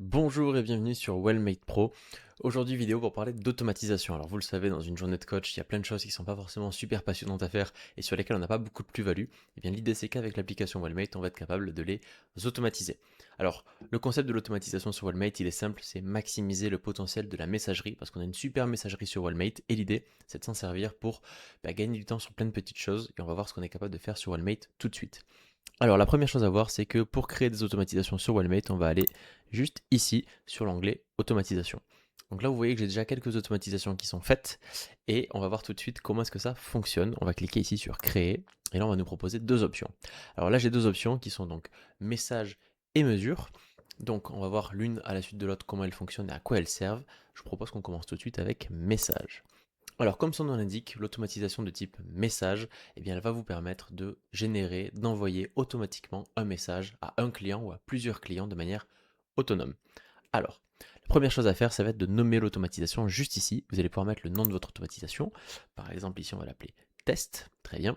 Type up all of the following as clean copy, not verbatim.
Bonjour et bienvenue sur Wellmade Pro. Aujourd'hui, vidéo pour parler d'automatisation. Alors, vous le savez, dans une journée de coach, il y a plein de choses qui ne sont pas forcément super passionnantes à faire et sur lesquelles on n'a pas beaucoup de plus-value. Et bien, l'idée, c'est qu'avec l'application Wellmade, on va être capable de les automatiser. Alors, le concept de l'automatisation sur Wellmade, il est simple, c'est maximiser le potentiel de la messagerie parce qu'on a une super messagerie sur Wellmade et l'idée, c'est de s'en servir pour gagner du temps sur plein de petites choses et on va voir ce qu'on est capable de faire sur Wellmade tout de suite. Alors la première chose à voir, c'est que pour créer des automatisations sur Wellmate, on va aller juste ici sur l'onglet automatisation. Donc là, vous voyez que j'ai déjà quelques automatisations qui sont faites et on va voir tout de suite comment est-ce que ça fonctionne. On va cliquer ici sur créer et là, on va nous proposer deux options. Alors là, j'ai deux options qui sont donc message et mesure. Donc on va voir l'une à la suite de l'autre comment elles fonctionnent et à quoi elles servent. Je propose qu'on commence tout de suite avec message. Alors, comme son nom l'indique, l'automatisation de type message, eh bien, elle va vous permettre de générer, d'envoyer automatiquement un message à un client ou à plusieurs clients de manière autonome. Alors, la première chose à faire, ça va être de nommer l'automatisation juste ici. Vous allez pouvoir mettre le nom de votre automatisation. Par exemple, ici, on va l'appeler test. Très bien.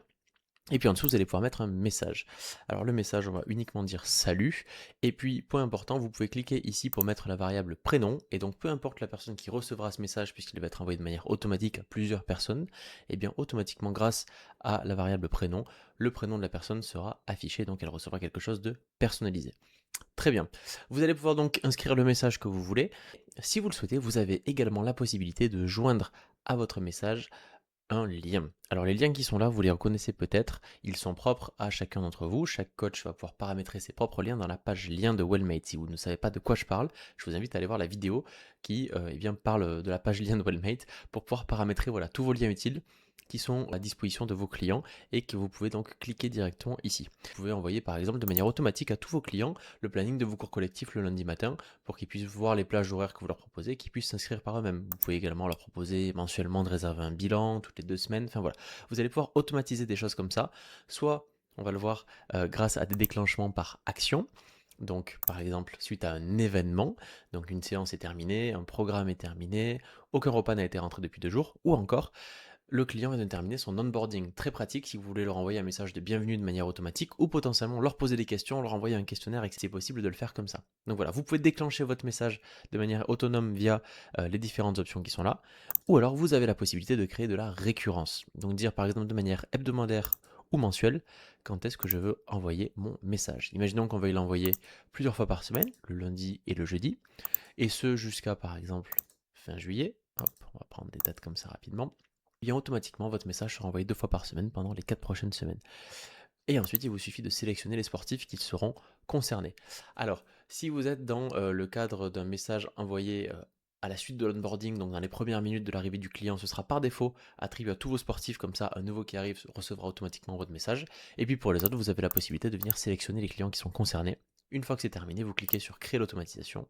Et puis en dessous, vous allez pouvoir mettre un message. Alors le message, on va uniquement dire salut. Et puis, point important, vous pouvez cliquer ici pour mettre la variable prénom. Et donc, peu importe la personne qui recevra ce message, puisqu'il va être envoyé de manière automatique à plusieurs personnes, et bien automatiquement, grâce à la variable prénom, le prénom de la personne sera affiché. Donc, elle recevra quelque chose de personnalisé. Très bien. Vous allez pouvoir donc inscrire le message que vous voulez. Si vous le souhaitez, vous avez également la possibilité de joindre à votre message un lien. Alors les liens qui sont là, vous les reconnaissez peut-être, ils sont propres à chacun d'entre vous. Chaque coach va pouvoir paramétrer ses propres liens dans la page lien de Wellmate. Si vous ne savez pas de quoi je parle, je vous invite à aller voir la vidéo qui parle de la page lien de Wellmate pour pouvoir paramétrer voilà, tous vos liens utiles qui sont à disposition de vos clients et que vous pouvez donc cliquer directement ici. Vous pouvez envoyer par exemple de manière automatique à tous vos clients le planning de vos cours collectifs le lundi matin pour qu'ils puissent voir les plages horaires que vous leur proposez, qu'ils puissent s'inscrire par eux-mêmes. Vous pouvez également leur proposer mensuellement de réserver un bilan toutes les 2 semaines. Enfin voilà, vous allez pouvoir automatiser des choses comme ça. Soit, on va le voir, grâce à des déclenchements par action. Donc, par exemple, suite à un événement, donc une séance est terminée, un programme est terminé, aucun repas n'a été rentré depuis 2 jours, ou encore le client vient de terminer son onboarding. Très pratique si vous voulez leur envoyer un message de bienvenue de manière automatique ou potentiellement leur poser des questions, leur envoyer un questionnaire et que c'est possible de le faire comme ça. Donc voilà, vous pouvez déclencher votre message de manière autonome via les différentes options qui sont là. Ou alors vous avez la possibilité de créer de la récurrence. Donc dire par exemple de manière hebdomadaire ou mensuelle quand est-ce que je veux envoyer mon message. Imaginons qu'on veuille l'envoyer plusieurs fois par semaine, le lundi et le jeudi, et ce jusqu'à par exemple fin juillet. Hop, on va prendre des dates comme ça rapidement. Bien automatiquement, votre message sera envoyé 2 fois par semaine pendant les 4 prochaines semaines. Et ensuite, il vous suffit de sélectionner les sportifs qui seront concernés. Alors, si vous êtes dans le cadre d'un message envoyé à la suite de l'onboarding, donc dans les premières minutes de l'arrivée du client, ce sera par défaut attribué à tous vos sportifs, comme ça un nouveau qui arrive recevra automatiquement votre message. Et puis pour les autres, vous avez la possibilité de venir sélectionner les clients qui sont concernés. Une fois que c'est terminé, vous cliquez sur créer l'automatisation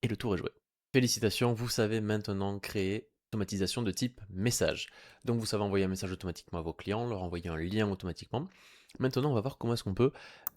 et le tour est joué. Félicitations, vous savez maintenant créer automatisation de type message. Donc vous savez envoyer un message automatiquement à vos clients, leur envoyer un lien automatiquement. Maintenant, on va voir comment est-ce qu'on peut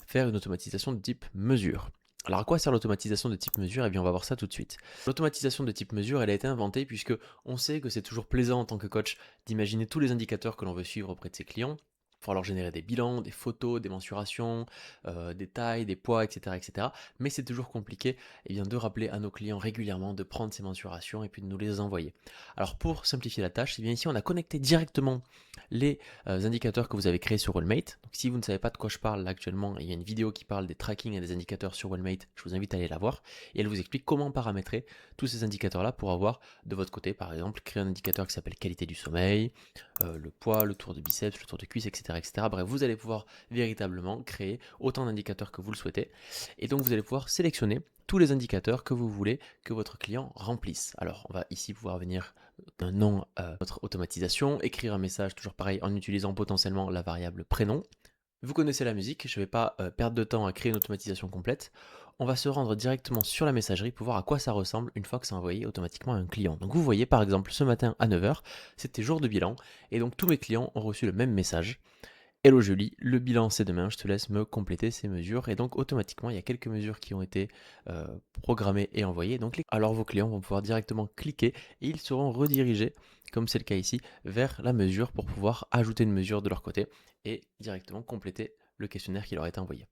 faire une automatisation de type mesure. Alors à quoi sert l'automatisation de type mesure? Eh bien on va voir ça tout de suite. L'automatisation de type mesure, elle a été inventée puisque on sait que c'est toujours plaisant en tant que coach d'imaginer tous les indicateurs que l'on veut suivre auprès de ses clients, pour leur générer des bilans, des photos, des mensurations, des tailles, des poids, etc. etc. Mais c'est toujours compliqué de rappeler à nos clients régulièrement de prendre ces mensurations et puis de nous les envoyer. Alors pour simplifier la tâche, ici on a connecté directement les indicateurs que vous avez créés sur Wellmate. Donc si vous ne savez pas de quoi je parle là actuellement, il y a une vidéo qui parle des tracking et des indicateurs sur Wellmate, je vous invite à aller la voir, et elle vous explique comment paramétrer tous ces indicateurs-là pour avoir de votre côté, par exemple, créer un indicateur qui s'appelle qualité du sommeil, le poids, le tour de biceps, le tour de cuisse, etc., etc. Bref, vous allez pouvoir véritablement créer autant d'indicateurs que vous le souhaitez, et donc vous allez pouvoir sélectionner tous les indicateurs que vous voulez que votre client remplisse. Alors, on va ici pouvoir venir d'un nom à votre automatisation, écrire un message, toujours pareil, en utilisant potentiellement la variable prénom. Vous connaissez la musique, je ne vais pas perdre de temps à créer une automatisation complète. On va se rendre directement sur la messagerie pour voir à quoi ça ressemble une fois que c'est envoyé automatiquement à un client. Donc vous voyez par exemple ce matin à 9 h, c'était jour de bilan, et donc tous mes clients ont reçu le même message. Hello Julie, le bilan c'est demain, je te laisse me compléter ces mesures. Et donc automatiquement, il y a quelques mesures qui ont été programmées et envoyées. Donc alors vos clients vont pouvoir directement cliquer et ils seront redirigés, comme c'est le cas ici, vers la mesure pour pouvoir ajouter une mesure de leur côté et directement compléter le questionnaire qui leur a été envoyé.